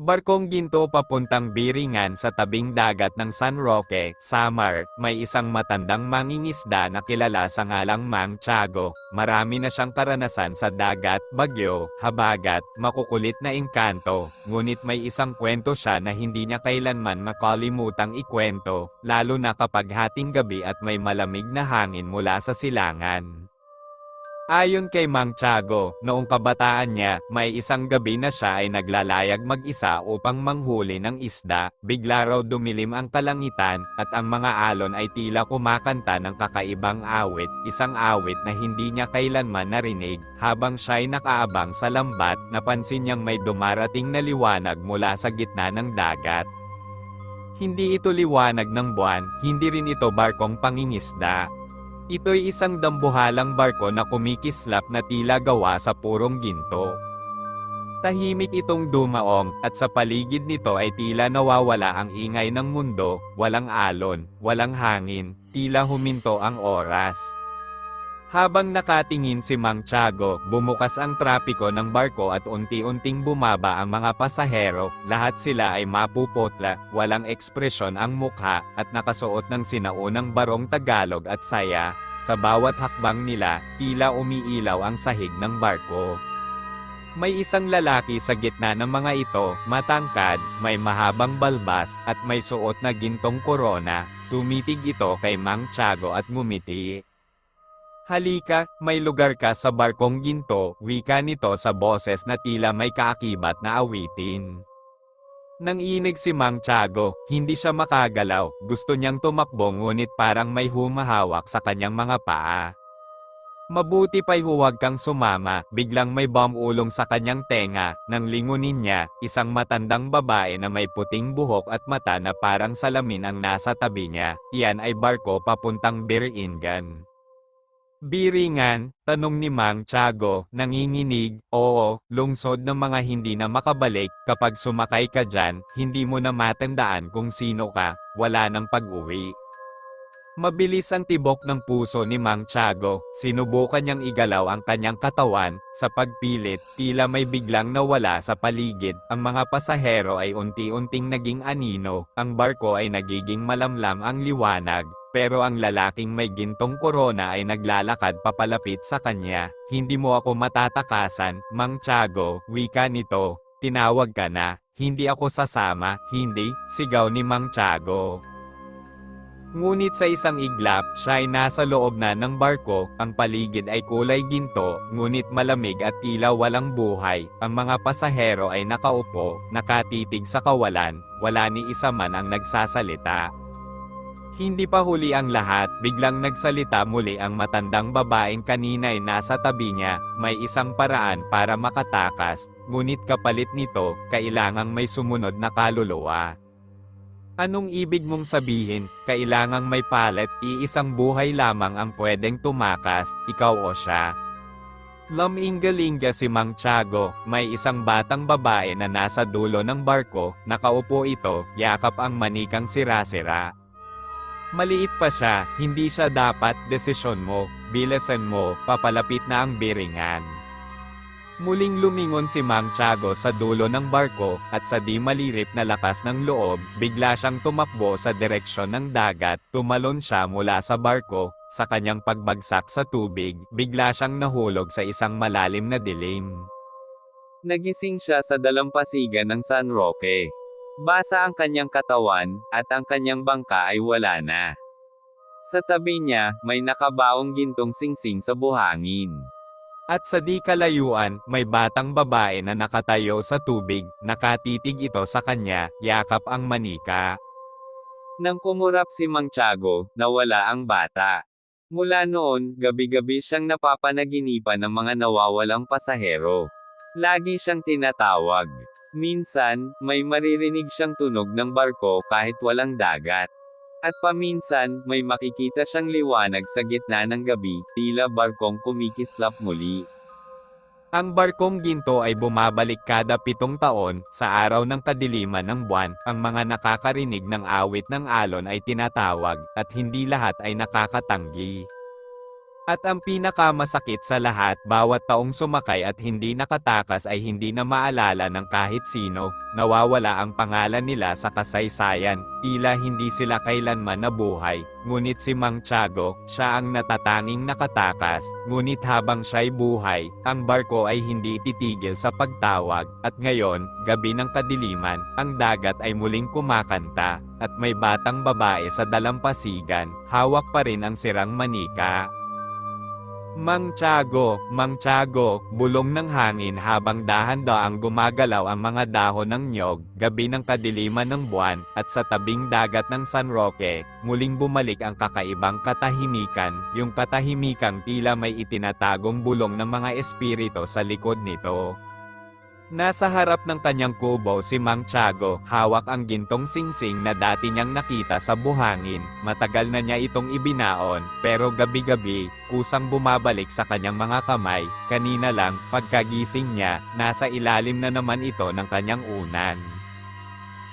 Barkong ginto papuntang Biringan sa tabing dagat ng San Roque, Samar. May isang matandang mangingisda na kilala sa ngalang Mang Tiago. Marami na siyang karanasan sa dagat, bagyo, habagat, makukulit na engkanto. Ngunit may isang kwento siya na hindi niya kailanman makalimutang ikwento, lalo na kapag hating gabi at may malamig na hangin mula sa silangan. Ayon kay Mang Tiago, noong kabataan niya, may isang gabi na siya ay naglalayag mag-isa upang manghuli ng isda. Bigla raw dumilim ang kalangitan, at ang mga alon ay tila kumakanta ng kakaibang awit, isang awit na hindi niya kailanman narinig. Habang siya'y nakaabang sa lambat, napansin niyang may dumarating na liwanag mula sa gitna ng dagat. Hindi ito liwanag ng buwan, hindi rin ito barkong pangingisda. Ito'y isang dambuhalang barko na kumikislap na tila gawa sa purong ginto. Tahimik itong dumaong, at sa paligid nito ay tila nawawala ang ingay ng mundo, walang alon, walang hangin, tila huminto ang oras. Habang nakatingin si Mang Tiago, bumukas ang trapiko ng barko at unti-unting bumaba ang mga pasahero. Lahat sila ay mapuputla, walang ekspresyon ang mukha, at nakasuot ng sinaunang barong Tagalog at saya. Sa bawat hakbang nila, tila umiilaw ang sahig ng barko. May isang lalaki sa gitna ng mga ito, matangkad, may mahabang balbas, at may suot na gintong korona. Tumitig ito kay Mang Tiago at ngumiti. "Halika, may lugar ka sa barkong ginto," wika nito sa boses na tila may kaakibat na awitin. Nanginig si Mang Tiago, hindi siya makagalaw, gusto niyang tumakbo ngunit parang may humahawak sa kanyang mga paa. "Mabuti pa'y huwag kang sumama," biglang may bumulong sa kanyang tenga. Nang lingunin niya, isang matandang babae na may puting buhok at mata na parang salamin ang nasa tabi niya. Iyan ay barko papuntang Biringan. "Biringan?" tanong ni Mang Tiago, nanginginig. "Oo, lungsod ng mga hindi na makabalik. Kapag sumakay ka dyan, hindi mo na matandaan kung sino ka, wala nang pag-uwi." Mabilis ang tibok ng puso ni Mang Tiago. Sinubukan niyang igalaw ang kanyang katawan. Sa pagpilit, tila may biglang nawala sa paligid. Ang mga pasahero ay unti-unting naging anino. Ang barko ay nagiging malamlam ang liwanag. Pero ang lalaking may gintong korona ay naglalakad papalapit sa kanya. "Hindi mo ako matatakasan, Mang Tiago," wika nito. "Tinawag ka na, hindi ako sasama." "Hindi," sigaw ni Mang Tiago. Ngunit sa isang iglap, siya ay nasa loob na ng barko. Ang paligid ay kulay ginto, ngunit malamig at tila walang buhay. Ang mga pasahero ay nakaupo, nakatitig sa kawalan, wala ni isa man ang nagsasalita. Hindi pa huli ang lahat, biglang nagsalita muli ang matandang babaeng kanina ay nasa tabi niya. "May isang paraan para makatakas, ngunit kapalit nito, kailangang may sumunod na kaluluwa." "Anong ibig mong sabihin?" "Kailangang may palit, iisang buhay lamang ang pwedeng tumakas, ikaw o siya." Lamingga-lingga si Mang Tiago, may isang batang babae na nasa dulo ng barko, nakaupo ito, yakap ang manikang sira-sira. Maliit pa siya, hindi siya dapat, desisyon mo, bilisan mo, papalapit na ang Biringan. Muling lumingon si Mang Tiago sa dulo ng barko, at sa di malirip na lakas ng loob, bigla siyang tumakbo sa direksyon ng dagat. Tumalon siya mula sa barko. Sa kanyang pagbagsak sa tubig, bigla siyang nahulog sa isang malalim na dilim. Nagising siya sa dalampasigan ng San Roque. Basa ang kanyang katawan, at ang kanyang bangka ay wala na. Sa tabi niya, may nakabaong gintong singsing sa buhangin. At sa di kalayuan, may batang babae na nakatayo sa tubig, nakatitig ito sa kanya, yakap ang manika. Nang kumurap si Mang Tiago, nawala ang bata. Mula noon, gabi-gabi siyang napapanaginipan ng mga nawawalang pasahero. Lagi siyang tinatawag. Minsan, may maririnig siyang tunog ng barko kahit walang dagat. At paminsan, may makikita siyang liwanag sa gitna ng gabi, tila barkong kumikislap muli. Ang barkong ginto ay bumabalik kada 7 taon, sa araw ng kadiliman ng buwan. Ang mga nakakarinig ng awit ng alon ay tinatawag, at hindi lahat ay nakakatanggi. At ang pinakamasakit sa lahat, bawat taong sumakay at hindi nakatakas ay hindi na maalala ng kahit sino, nawawala ang pangalan nila sa kasaysayan, tila hindi sila kailanman nabuhay. Ngunit si Mang Tiago, siya ang natatanging nakatakas, ngunit habang siya'y buhay, ang barko ay hindi titigil sa pagtawag, at ngayon, gabi ng kadiliman, ang dagat ay muling kumakanta, at may batang babae sa dalampasigan, hawak pa rin ang sirang manika. Mang Tiago, bulong ng hangin habang dahan-daang gumagalaw ang mga dahon ng niyog, gabi ng kadiliman ng buwan, at sa tabing dagat ng San Roque, muling bumalik ang kakaibang katahimikan, yung katahimikang tila may itinatagong bulong ng mga espiritu sa likod nito. Nasa harap ng kanyang kubo si Mang Tiago, hawak ang gintong singsing na dati niyang nakita sa buhangin. Matagal na niya itong ibinaon, pero gabi-gabi, kusang bumabalik sa kanyang mga kamay. Kanina lang, pagkagising niya, nasa ilalim na naman ito ng kanyang unan.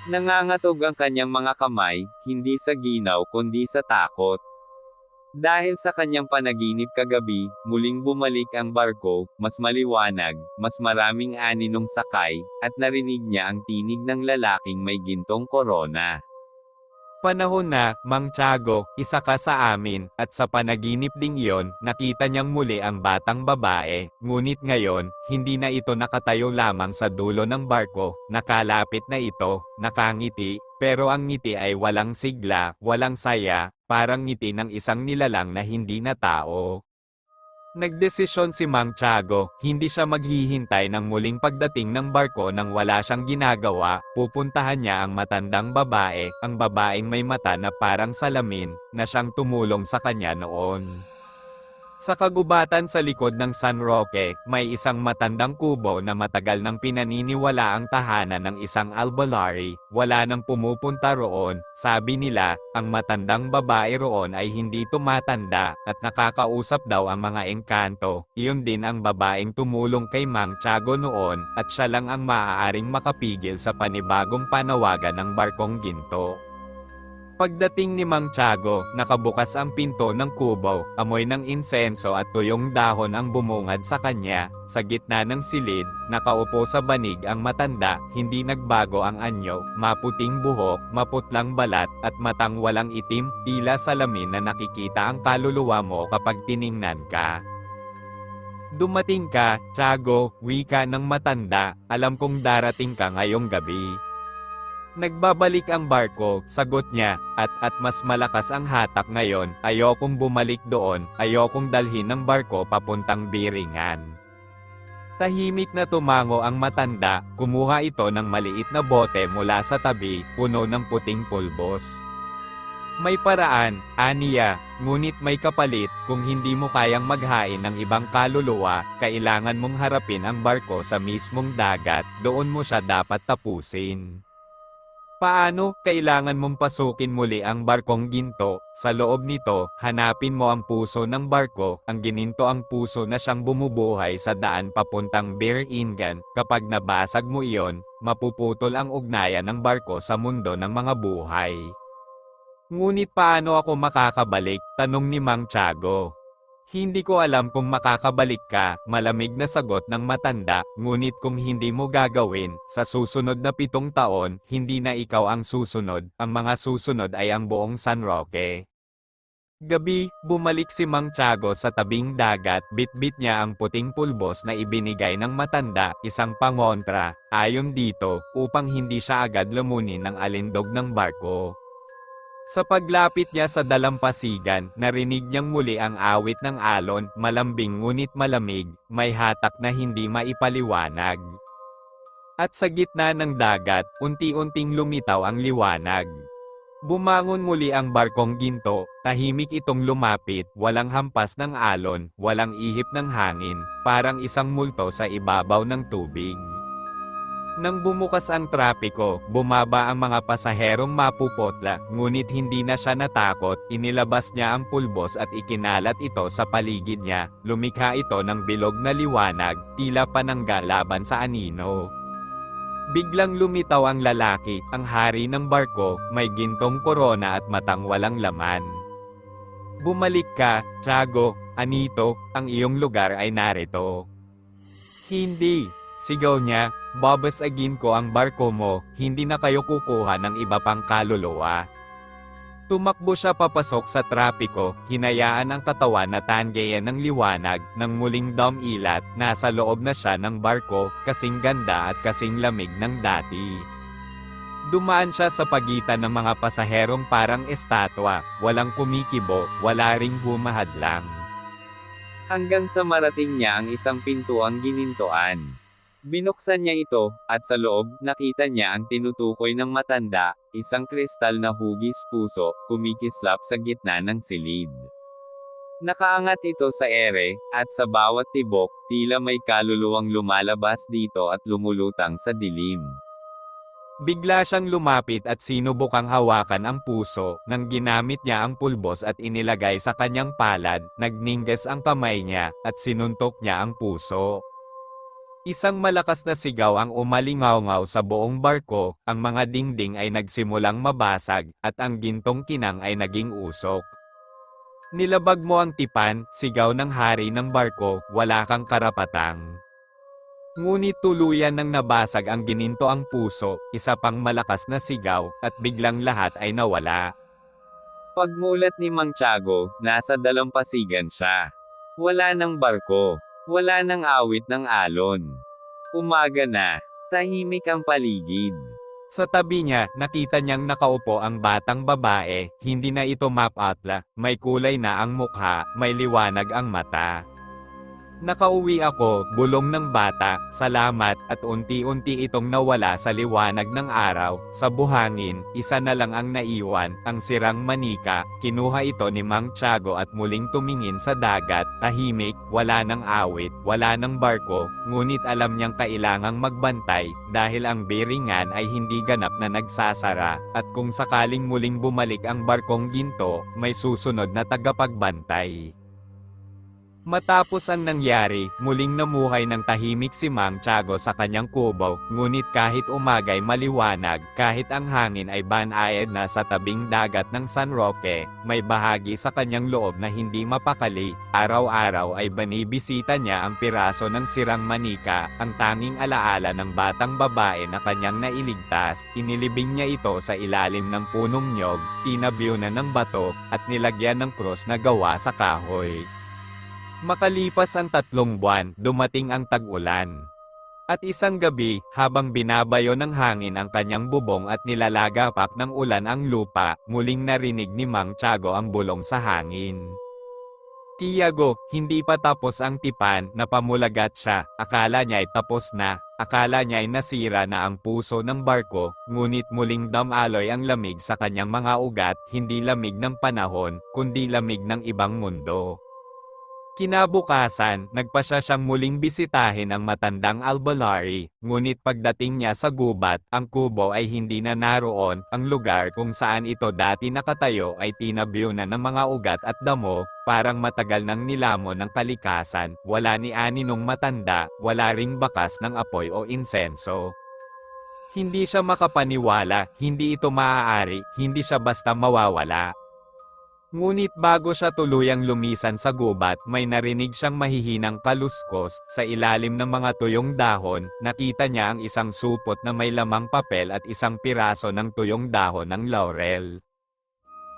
Nangangatog ang kanyang mga kamay, hindi sa ginaw kundi sa takot. Dahil sa kanyang panaginip kagabi, muling bumalik ang barko, mas maliwanag, mas maraming aninong sakay, at narinig niya ang tinig ng lalaking may gintong korona. Panahon na, Mang Tiago, isa ka sa amin, at sa panaginip ding iyon, nakita niyang muli ang batang babae, ngunit ngayon, hindi na ito nakatayo lamang sa dulo ng barko, nakalapit na ito, nakangiti, pero ang ngiti ay walang sigla, walang saya, parang ngiti ng isang nilalang na hindi na tao. Nagdesisyon si Mang Tiago, hindi siya maghihintay ng muling pagdating ng barko nang wala siyang ginagawa, pupuntahan niya ang matandang babae, ang babaeng may mata na parang salamin, na siyang tumulong sa kanya noon. Sa kagubatan sa likod ng San Roque, may isang matandang kubo na matagal nang pinaniniwala ang tahanan ng isang albalari, wala nang pumupunta roon, sabi nila, ang matandang babae roon ay hindi tumatanda, at nakakausap daw ang mga engkanto, iyon din ang babaeng tumulong kay Mang Tiago noon, at siya lang ang maaaring makapigil sa panibagong panawagan ng barkong ginto. Pagdating ni Mang Tiago, nakabukas ang pinto ng kubo, amoy ng insenso at tuyong dahon ang bumungad sa kanya, sa gitna ng silid, nakaupo sa banig ang matanda, hindi nagbago ang anyo, maputing buhok, maputlang balat, at matang walang itim, tila salamin na nakikita ang kaluluwa mo kapag tiningnan ka. Dumating ka, Tiago, wika ng matanda, alam kong darating ka ngayong gabi. Nagbabalik ang barko, sagot niya, at mas malakas ang hatak ngayon, ayokong bumalik doon, ayokong dalhin ng barko papuntang Biringan. Tahimik na tumango ang matanda, kumuha ito ng maliit na bote mula sa tabi, puno ng puting pulbos. May paraan, aniya, ngunit may kapalit, kung hindi mo kayang maghain ng ibang kaluluwa, kailangan mong harapin ang barko sa mismong dagat, doon mo siya dapat tapusin. Paano? Kailangan mong pasukin muli ang barkong ginto, sa loob nito, hanapin mo ang puso ng barko, ang gininto ang puso na siyang bumubuhay sa daan papuntang Biringan, kapag nabasag mo iyon, mapuputol ang ugnayan ng barko sa mundo ng mga buhay. Ngunit paano ako makakabalik? Tanong ni Mang Tiago. Hindi ko alam kung makakabalik ka, malamig na sagot ng matanda, ngunit kung hindi mo gagawin, sa susunod na 7 taon, hindi na ikaw ang susunod, ang mga susunod ay ang buong San Roque. Gabi, bumalik si Mang Tiago sa tabing dagat, bitbit niya ang puting pulbos na ibinigay ng matanda, isang pangontra, ayon dito, upang hindi siya agad lumunin ng alindog ng barko. Sa paglapit niya sa dalampasigan, narinig niyang muli ang awit ng alon, malambing ngunit malamig, may hatak na hindi maipaliwanag. At sa gitna ng dagat, unti-unting lumitaw ang liwanag. Bumangon muli ang barkong ginto, tahimik itong lumapit, walang hampas ng alon, walang ihip ng hangin, parang isang multo sa ibabaw ng tubig. Nang bumukas ang trapiko, bumaba ang mga pasaherong mapupotla, ngunit hindi na siya natakot, inilabas niya ang pulbos at ikinalat ito sa paligid niya, lumikha ito ng bilog na liwanag, tila panangga laban sa anino. Biglang lumitaw ang lalaki, ang hari ng barko, may gintong korona at matang walang laman. Bumalik ka, Tiago, Anito, ang iyong lugar ay narito. Hindi, sigaw niya, babasagin ko ang barko mo, hindi na kayo kukuha ng iba pang kaluluwa. Tumakbo siya papasok sa trapiko, hinayaan ang katawan na tanggayan ng liwanag, nang muling dumilat, nasa loob na siya ng barko, kasing ganda at kasing lamig ng dati. Dumaan siya sa pagitan ng mga pasaherong parang estatwa, walang kumikibo, wala ring humahadlang. Hanggang sa marating niya ang isang pintuang ginintoan. Binuksan niya ito, at sa loob, nakita niya ang tinutukoy ng matanda, isang kristal na hugis puso, kumikislap sa gitna ng silid. Nakaangat ito sa ere, at sa bawat tibok, tila may kaluluwang lumalabas dito at lumulutang sa dilim. Bigla siyang lumapit at sinubukang hawakan ang puso, nang ginamit niya ang pulbos at inilagay sa kanyang palad, nagningas ang kamay niya, at sinuntok niya ang puso. Isang malakas na sigaw ang umalingaw-ngaw sa buong barko, ang mga dingding ay nagsimulang mabasag, at ang gintong kinang ay naging usok. Nilabag mo ang tipan, sigaw ng hari ng barko, wala kang karapatang. Ngunit tuluyan nang nabasag ang ginintoang puso, isa pang malakas na sigaw, at biglang lahat ay nawala. Pagmulat ni Mang Tiago, nasa dalampasigan siya. Wala ng barko. Wala nang awit ng alon. Umaga na. Tahimik ang paligid. Sa tabi niya, nakita niyang nakaupo ang batang babae, hindi na ito mapatla, may kulay na ang mukha, may liwanag ang mata. Nakauwi ako, bulong ng bata, salamat, at unti-unti itong nawala sa liwanag ng araw, sa buhangin, isa na lang ang naiwan, ang sirang manika, kinuha ito ni Mang Tiago at muling tumingin sa dagat, tahimik, wala ng awit, wala ng barko, ngunit alam niyang kailangang magbantay, dahil ang biringan ay hindi ganap na nagsasara, at kung sakaling muling bumalik ang barkong ginto, may susunod na tagapagbantay. Matapos ang nangyari, muling namuhay ng tahimik si Mang Tiago sa kanyang kubo, ngunit kahit umagay maliwanag, kahit ang hangin ay banayad na sa tabing dagat ng San Roque, may bahagi sa kanyang loob na hindi mapakali. Araw-araw ay banibisita niya ang piraso ng sirang manika, ang tanging alaala ng batang babae na kanyang nailigtas, inilibing niya ito sa ilalim ng punong niyog, tinabyunan ng bato, at nilagyan ng krus na gawa sa kahoy. Makalipas ang 3 buwan, dumating ang tag-ulan. At isang gabi, habang binabayo ng hangin ang kanyang bubong at nilalagapak ng ulan ang lupa, muling narinig ni Mang Tiago ang bulong sa hangin. Tiago, hindi pa tapos ang tipan, napamulagat siya, akala niya ay tapos na, akala niya ay nasira na ang puso ng barko, ngunit muling damaloy ang lamig sa kanyang mga ugat, hindi lamig ng panahon, kundi lamig ng ibang mundo. Kinabukasan, nagpasya siyang muling bisitahin ang matandang albalari, ngunit pagdating niya sa gubat, ang kubo ay hindi na naroon, ang lugar kung saan ito dati nakatayo ay tinabyunan ng mga ugat at damo, parang matagal nang nilamon ng kalikasan, wala ni aninong matanda, wala ring bakas ng apoy o insenso. Hindi siya makapaniwala, hindi ito maaari, hindi siya basta mawawala. Ngunit bago siya tuluyang lumisan sa gubat, may narinig siyang mahihinang kaluskos, sa ilalim ng mga tuyong dahon, nakita niya ang isang supot na may lamang papel at isang piraso ng tuyong dahon ng laurel.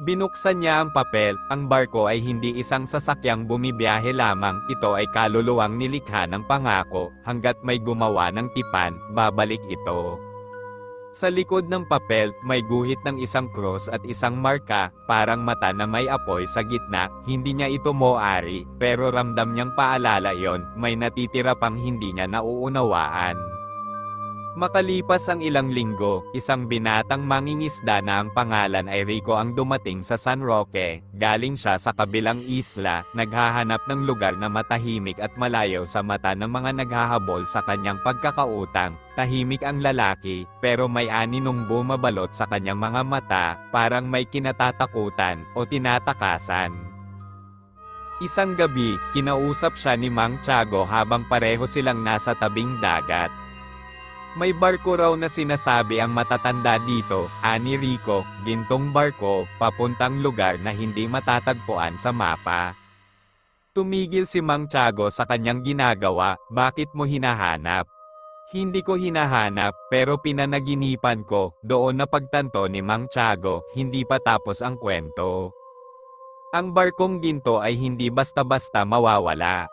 Binuksan niya ang papel, ang barko ay hindi isang sasakyang bumibiyahe lamang, ito ay kaluluwang nilikha ng pangako, hanggat may gumawa ng tipan, babalik ito. Sa likod ng papel, may guhit ng isang cross at isang marka, parang mata na may apoy sa gitna, hindi niya ito moari, pero ramdam niyang paalala yon, may natitira pang hindi niya nauunawaan. Makalipas ang ilang linggo, isang binatang mangingisda na ang pangalan ay Rico ang dumating sa San Roque, galing siya sa kabilang isla, naghahanap ng lugar na matahimik at malayo sa mata ng mga naghahabol sa kanyang pagkakautang. Tahimik ang lalaki, pero may aninong bumabalot sa kanyang mga mata, parang may kinatatakutan o tinatakasan. Isang gabi, kinausap siya ni Mang Tiago habang pareho silang nasa tabing dagat. May barko raw na sinasabi ang matatanda dito, ani Rico, gintong barko, papuntang lugar na hindi matatagpuan sa mapa. Tumigil si Mang Tiago sa kanyang ginagawa, bakit mo hinahanap? Hindi ko hinahanap, pero pinanaginipan ko, doon napagtanto ni Mang Tiago, hindi pa tapos ang kwento. Ang barkong ginto ay hindi basta-basta mawawala.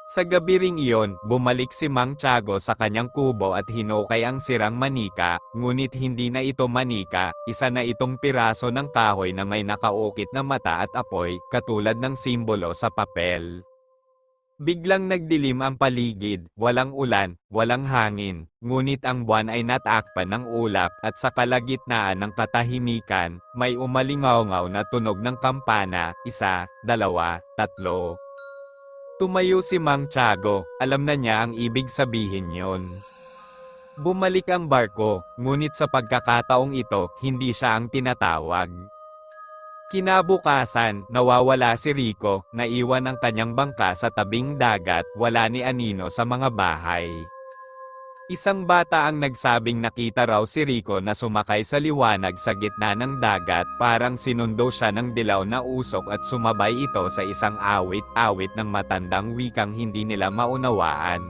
Sa gabi ring iyon, bumalik si Mang Tiago sa kanyang kubo at hinukay ang sirang manika, ngunit hindi na ito manika, isa na itong piraso ng kahoy na may nakaukit na mata at apoy, katulad ng simbolo sa papel. Biglang nagdilim ang paligid, walang ulan, walang hangin, ngunit ang buwan ay natakpan ng ulap at sa kalagitnaan ng katahimikan, may umalingaw-ngaw na tunog ng kampana, 1, 2, 3. Tumayo si Mang Tiago, alam na niya ang ibig sabihin yon. Bumalik ang barko, ngunit sa pagkakataong ito, hindi siya ang tinatawag. Kinabukasan, nawawala si Rico, naiwan ang kanyang bangka sa tabing dagat, wala ni Anino sa mga bahay. Isang bata ang nagsabing nakita raw si Rico na sumakay sa liwanag sa gitna ng dagat, parang sinundo siya ng dilaw na usok at sumabay ito sa isang awit-awit ng matandang wikang hindi nila maunawaan.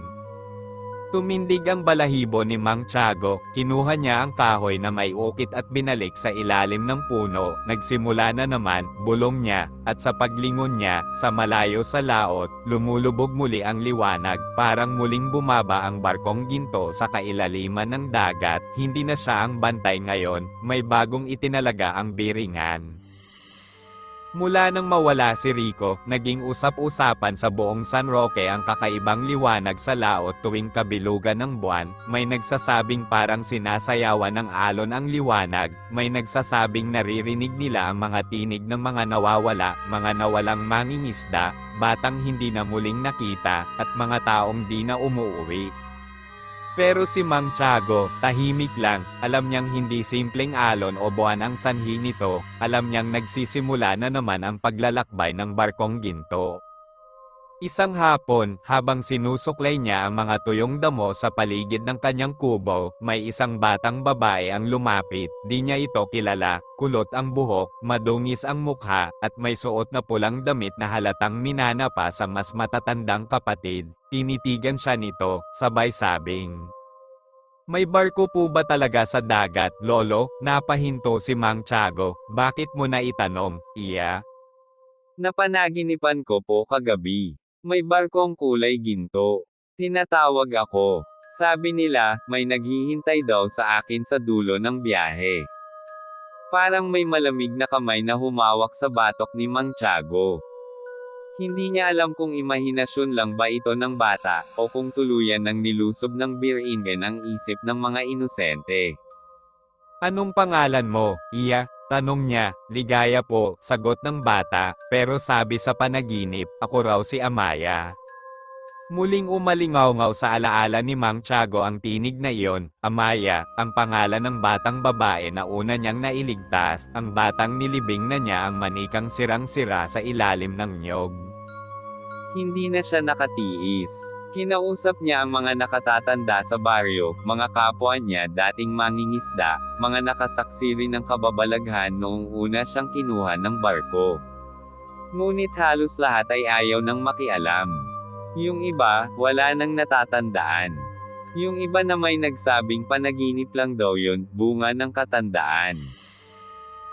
Tumindig ang balahibo ni Mang Tiago, kinuha niya ang kahoy na may ukit at binalik sa ilalim ng puno, nagsimula na naman, bulong niya, at sa paglingon niya, sa malayo sa laot, lumulubog muli ang liwanag, parang muling bumaba ang barkong ginto sa kailaliman ng dagat, hindi na siya ang bantay ngayon, may bagong itinalaga ang biringan. Mula nang mawala si Rico, naging usap-usapan sa buong San Roque ang kakaibang liwanag sa laot tuwing kabilugan ng buwan, may nagsasabing parang sinasayawan ng alon ang liwanag, may nagsasabing naririnig nila ang mga tinig ng mga nawawala, mga nawalang mangingisda, batang hindi na muling nakita, at mga taong di na umuuwi. Pero si Mang Tiago, tahimik lang, alam niyang hindi simpleng alon o buwan ang sanhi nito, alam niyang nagsisimula na naman ang paglalakbay ng barkong ginto. Isang hapon, habang sinusuklay niya ang mga tuyong damo sa paligid ng kanyang kubo, may isang batang babae ang lumapit, di niya ito kilala, kulot ang buhok, madungis ang mukha, at may suot na pulang damit na halatang minana pa sa mas matatandang kapatid. Tinitigan siya nito, sabay sabing, "May barko po ba talaga sa dagat, lolo?" Napahinto si Mang Tiago, "Bakit mo na itanong, iya?" "Napanaginipan ko po kagabi. May barkong kulay ginto. Tinatawag ako. Sabi nila, may naghihintay daw sa akin sa dulo ng biyahe." Parang may malamig na kamay na humawak sa batok ni Mang Tiago. Hindi niya alam kung imahinasyon lang ba ito ng bata, o kung tuluyan ng nilusob ng biringen ang isip ng mga inosente. "Anong pangalan mo, iya?" Tanong niya. "Ligaya po," sagot ng bata, pero sabi sa panaginip, "Ako raw si Amaya." Muling umalingaw-ngaw sa alaala ni Mang Tiago ang tinig na iyon, Amaya, ang pangalan ng batang babae na una niyang nailigtas, ang batang nilibing na niya ang manikang sirang-sira sa ilalim ng niyog. Hindi na siya nakatiis. Kinausap niya ang mga nakatatanda sa baryo, mga kapwa niya dating mangingisda, mga nakasaksi rin ng kababalaghan noong una siyang kinuha ng barko. Ngunit halos lahat ay ayaw nang makialam. Yung iba, wala nang natatandaan. Yung iba na may nagsabing panaginip lang daw yun, bunga ng katandaan.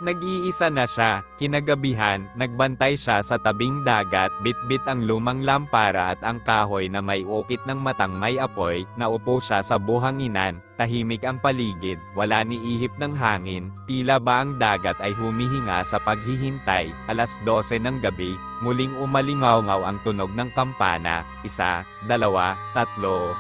Nag-iisa na siya, kinagabihan, nagbantay siya sa tabing dagat, bitbit ang lumang lampara at ang kahoy na may ukit ng matang may apoy, naupo siya sa buhanginan, tahimik ang paligid, wala ni ihip ng hangin, tila ba ang dagat ay humihinga sa paghihintay, 12:00 ng gabi, muling umalingaw-ngaw ang tunog ng kampana, 1, 2, 3.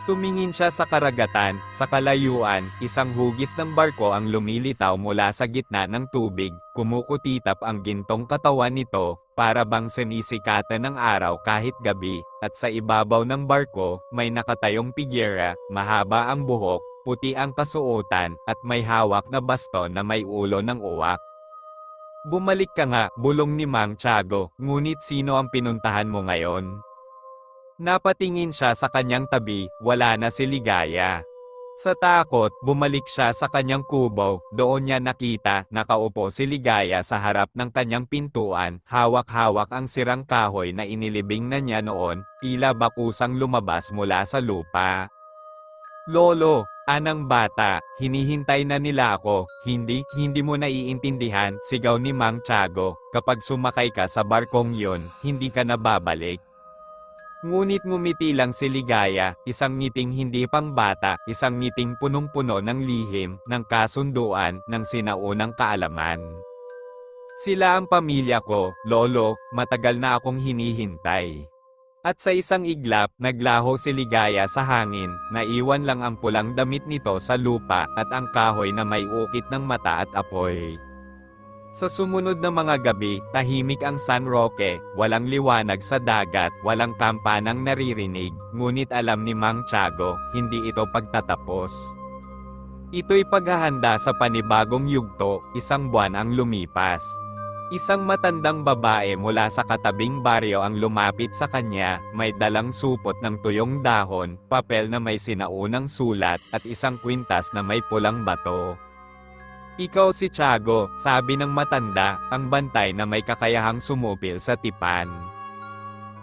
Tumingin siya sa karagatan, sa kalayuan, isang hugis ng barko ang lumilitaw mula sa gitna ng tubig, kumukutitap ang gintong katawan nito, para bang sinisikatan ng araw kahit gabi, at sa ibabaw ng barko, may nakatayong pigyera, mahaba ang buhok, puti ang kasuotan, at may hawak na baston na may ulo ng uwak. "Bumalik ka nga," bulong ni Mang Tiago, "ngunit sino ang pinuntahan mo ngayon?" Napatingin siya sa kanyang tabi, wala na si Ligaya. Sa takot, bumalik siya sa kanyang kubo, doon niya nakita, nakaupo si Ligaya sa harap ng kanyang pintuan, hawak-hawak ang sirang kahoy na inilibing na niya noon, tila bakusang lumabas mula sa lupa. Lolo, anang bata, hinihintay na nila ako, hindi mo naiintindihan, sigaw ni Mang Tiago, kapag sumakay ka sa barkong yon, hindi ka na babalik. Ngunit ngumiti lang si Ligaya, isang ngiting hindi pang bata, isang ngiting punong-puno ng lihim, ng kasunduan, ng sinaunang kaalaman. Sila ang pamilya ko, Lolo, matagal na akong hinihintay. At sa isang iglap, naglaho si Ligaya sa hangin, naiwan lang ang pulang damit nito sa lupa, at ang kahoy na may ukit ng mata at apoy. Sa sumunod na mga gabi, tahimik ang San Roque, walang liwanag sa dagat, walang kampanang naririnig, ngunit alam ni Mang Tiago, hindi ito pagtatapos. Ito'y paghahanda sa panibagong yugto, isang buwan ang lumipas. Isang matandang babae mula sa katabing baryo ang lumapit sa kanya, may dalang supot ng tuyong dahon, papel na may sinaunang sulat, at isang kwintas na may pulang bato. Ikaw si Tiago, sabi ng matanda, ang bantay na may kakayahang sumupil sa tipan.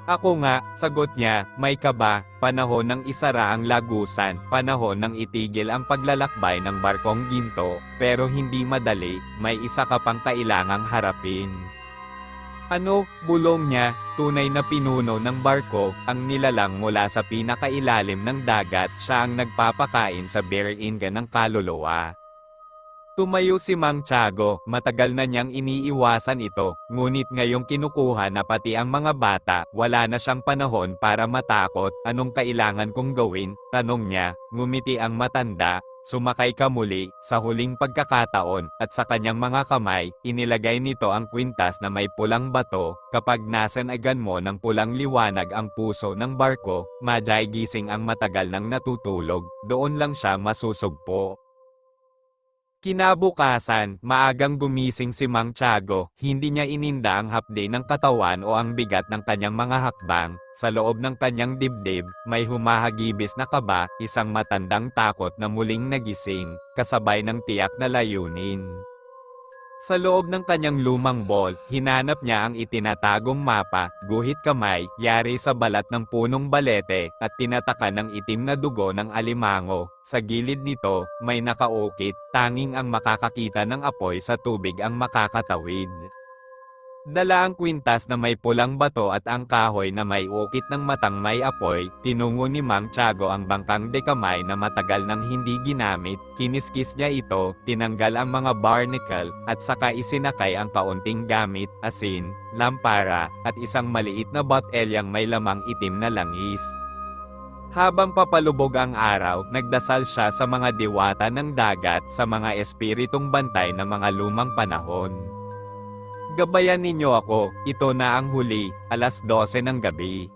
Ako nga, sagot niya, may kaba, panahon ng isara ang lagusan, panahon ng itigil ang paglalakbay ng barkong ginto, pero hindi madali, may isa ka pang kailangang harapin. Ano, bulong niya, tunay na pinuno ng barko, ang nilalang mula sa pinakailalim ng dagat, siya ang nagpapakain sa bear-inga ng kaluluwa. Tumayo si Mang Tiago, matagal na niyang iniiwasan ito, ngunit ngayong kinukuha na pati ang mga bata, wala na siyang panahon para matakot, anong kailangan kong gawin, tanong niya, ngumiti ang matanda, sumakay ka muli, sa huling pagkakataon, at sa kanyang mga kamay, inilagay nito ang kwintas na may pulang bato, kapag nasanagan mo ng pulang liwanag ang puso ng barko, madjay gising ang matagal nang natutulog, doon lang siya masusugpo. Kinabukasan, maagang gumising si Mang Tiago, hindi niya ininda ang hapde ng katawan o ang bigat ng kanyang mga hakbang, sa loob ng kanyang dibdib, may humahagibis na kaba, isang matandang takot na muling nagising, kasabay ng tiyak na layunin. Sa loob ng kanyang lumang bol, hinanap niya ang itinatagong mapa, guhit kamay, yari sa balat ng punong balete, at tinatakan ng itim na dugo ng alimango. Sa gilid nito, may nakaukit, tanging ang makakakita ng apoy sa tubig ang makakatawid. Dala ang kwintas na may pulang bato at ang kahoy na may ukit ng matang may apoy, tinungo ni Mang Tiago ang bangkang dekamay na matagal nang hindi ginamit, kiniskis niya ito, tinanggal ang mga barnacle, at saka isinakay ang kaunting gamit, asin, lampara, at isang maliit na botelyang may lamang itim na langis. Habang papalubog ang araw, nagdasal siya sa mga diwata ng dagat, sa mga espiritong bantay ng mga lumang panahon. Gabayan ninyo ako, ito na ang huli, 12:00 ng gabi.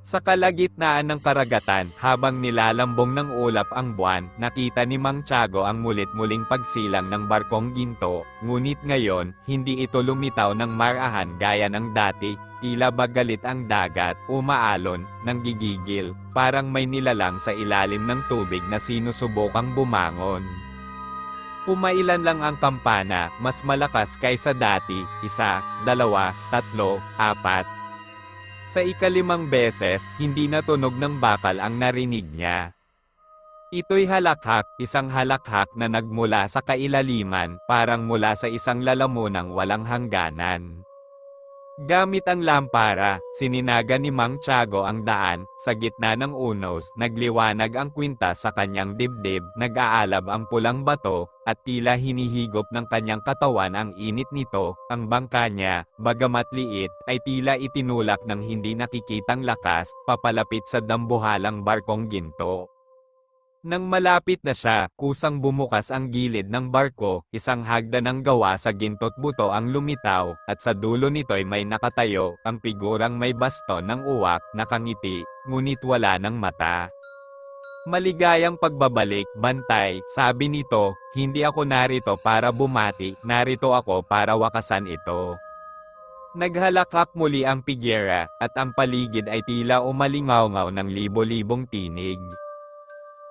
Sa kalagitnaan ng karagatan, habang nilalambong ng ulap ang buwan, nakita ni Mang Tiago ang mulit-muling pagsilang ng barkong ginto, ngunit ngayon, hindi ito lumitaw ng marahan gaya ng dati, tila ba galit ang dagat, umaalon, nanggigigil, parang may nilalang sa ilalim ng tubig na sinusubukang bumangon. Pumailan lang ang kampana, mas malakas kaysa dati, 1, 2, 3, 4. Sa ikalimang beses, hindi na tunog ng bakal ang narinig niya. Ito'y halakhak, isang halakhak na nagmula sa kailaliman, parang mula sa isang lalamunang walang hangganan. Gamit ang lampara, sininaga ni Mang Tiago ang daan, sa gitna ng unos, nagliwanag ang kwintas sa kanyang dibdib, nag-aalab ang pulang bato, at tila hinihigop ng kanyang katawan ang init nito, ang bangka niya, bagamat liit, ay tila itinulak ng hindi nakikitang lakas, papalapit sa dambuhalang barkong ginto. Nang malapit na siya, kusang bumukas ang gilid ng barko, isang hagdan ng gawa sa ginto't buto ang lumitaw, at sa dulo nito'y may nakatayo, ang figurang may baston ng uwak, nakangiti, ngunit wala ng mata. Maligayang pagbabalik, bantay, sabi nito, hindi ako narito para bumati, narito ako para wakasan ito. Naghalakak muli ang pigyera, at ang paligid ay tila umalingaw-ngaw ng libo-libong tinig.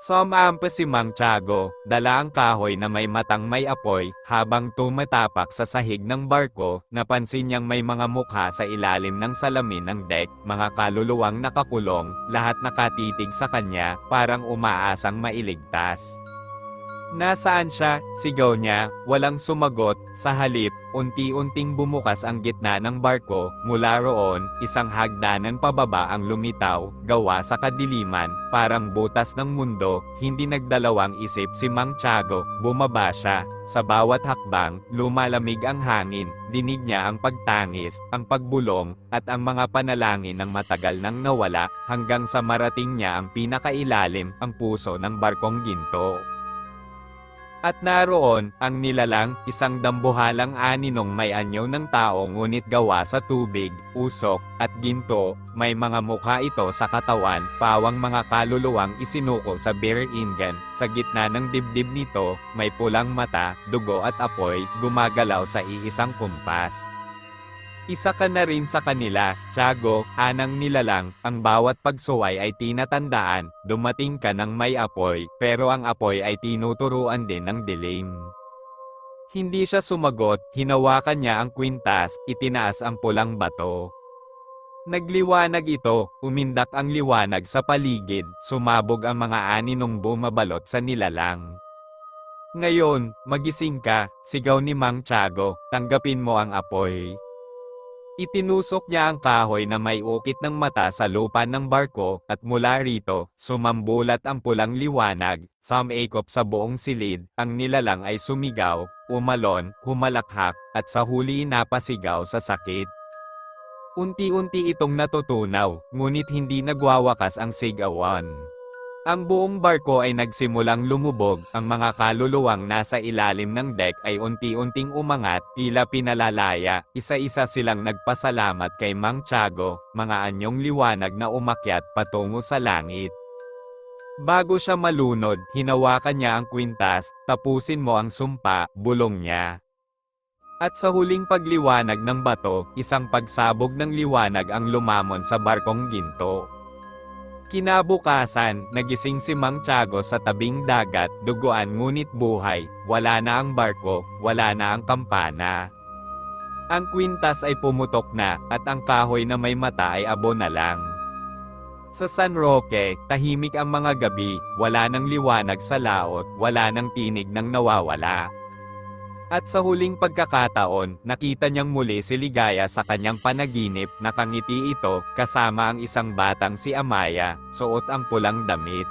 Sumampa si Mang Tiago, dala ang kahoy na may matang may apoy, habang tumatapak sa sahig ng barko, napansin niyang may mga mukha sa ilalim ng salamin ng deck, mga kaluluwang nakakulong, lahat nakatitig sa kanya, parang umaasang mailigtas. Nasaan siya? Sigaw niya, walang sumagot, sa halip, unti-unting bumukas ang gitna ng barko, mula roon, isang hagdanan pababa ang lumitaw, gawa sa kadiliman, parang butas ng mundo, hindi nagdalawang isip si Mang Tiago, bumaba siya, sa bawat hakbang, lumalamig ang hangin, dinig niya ang pagtangis, ang pagbulong, at ang mga panalangin ng matagal nang nawala, hanggang sa marating niya ang pinakailalim, ang puso ng barkong ginto. At naroon, ang nilalang, isang dambuhalang aninong may anyo ng tao ngunit gawa sa tubig, usok, at ginto, may mga mukha ito sa katawan, pawang mga kaluluwang isinuko sa bear ingan, sa gitna ng dibdib nito, may pulang mata, dugo at apoy, gumagalaw sa iisang kumpas. Isa ka na rin sa kanila, Tiago, anang nilalang, ang bawat pagsuway ay tinatandaan, dumating ka ng may apoy, pero ang apoy ay tinuturuan din ng dilim. Hindi siya sumagot, hinawakan niya ang kwintas, itinaas ang pulang bato. Nagliwanag ito, umindak ang liwanag sa paligid, sumabog ang mga aninong bumabalot sa nilalang. Ngayon, magising ka, sigaw ni Mang Tiago, tanggapin mo ang apoy. Itinusok niya ang kahoy na may ukit ng mata sa lupa ng barko, at mula rito, sumambulat ang pulang liwanag, sumikop sa buong silid, ang nilalang ay sumigaw, umalon, humalakhak, at sa huli napasigaw sa sakit. Unti-unti itong natutunaw, ngunit hindi nagwawakas ang sigawan. Ang buong barko ay nagsimulang lumubog, ang mga kaluluwang nasa ilalim ng deck ay unti-unting umangat, tila pinalalaya, isa-isa silang nagpasalamat kay Mang Tiago, mga anyong liwanag na umakyat patungo sa langit. Bago siya malunod, hinawakan niya ang kwintas, tapusin mo ang sumpa, bulong niya. At sa huling pagliwanag ng bato, isang pagsabog ng liwanag ang lumamon sa barkong ginto. Kinabukasan, nagising si Mang Tiago sa tabing dagat, duguan ngunit buhay, wala na ang barko, wala na ang kampana. Ang kwintas ay pumutok na, at ang kahoy na may mata ay abo na lang. Sa San Roque, tahimik ang mga gabi, wala nang liwanag sa laot, wala nang tinig ng nawawala. At sa huling pagkakataon, nakita niyang muli si Ligaya sa kanyang panaginip, nakangiti ito, kasama ang isang batang si Amaya, suot ang pulang damit.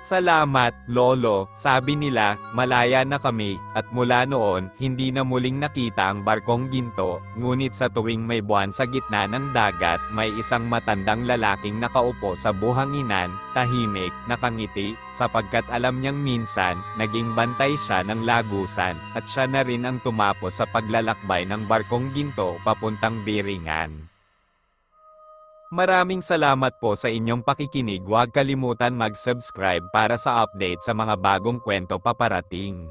Salamat, Lolo, sabi nila, malaya na kami, at mula noon, hindi na muling nakita ang barkong ginto, ngunit sa tuwing may buwan sa gitna ng dagat, may isang matandang lalaking nakaupo sa buhanginan, tahimik, nakangiti, sapagkat alam niyang minsan, naging bantay siya ng lagusan, at siya na rin ang tumapos sa paglalakbay ng barkong ginto papuntang Biringan. Maraming salamat po sa inyong pakikinig. Huwag kalimutan mag-subscribe para sa update sa mga bagong kwento paparating.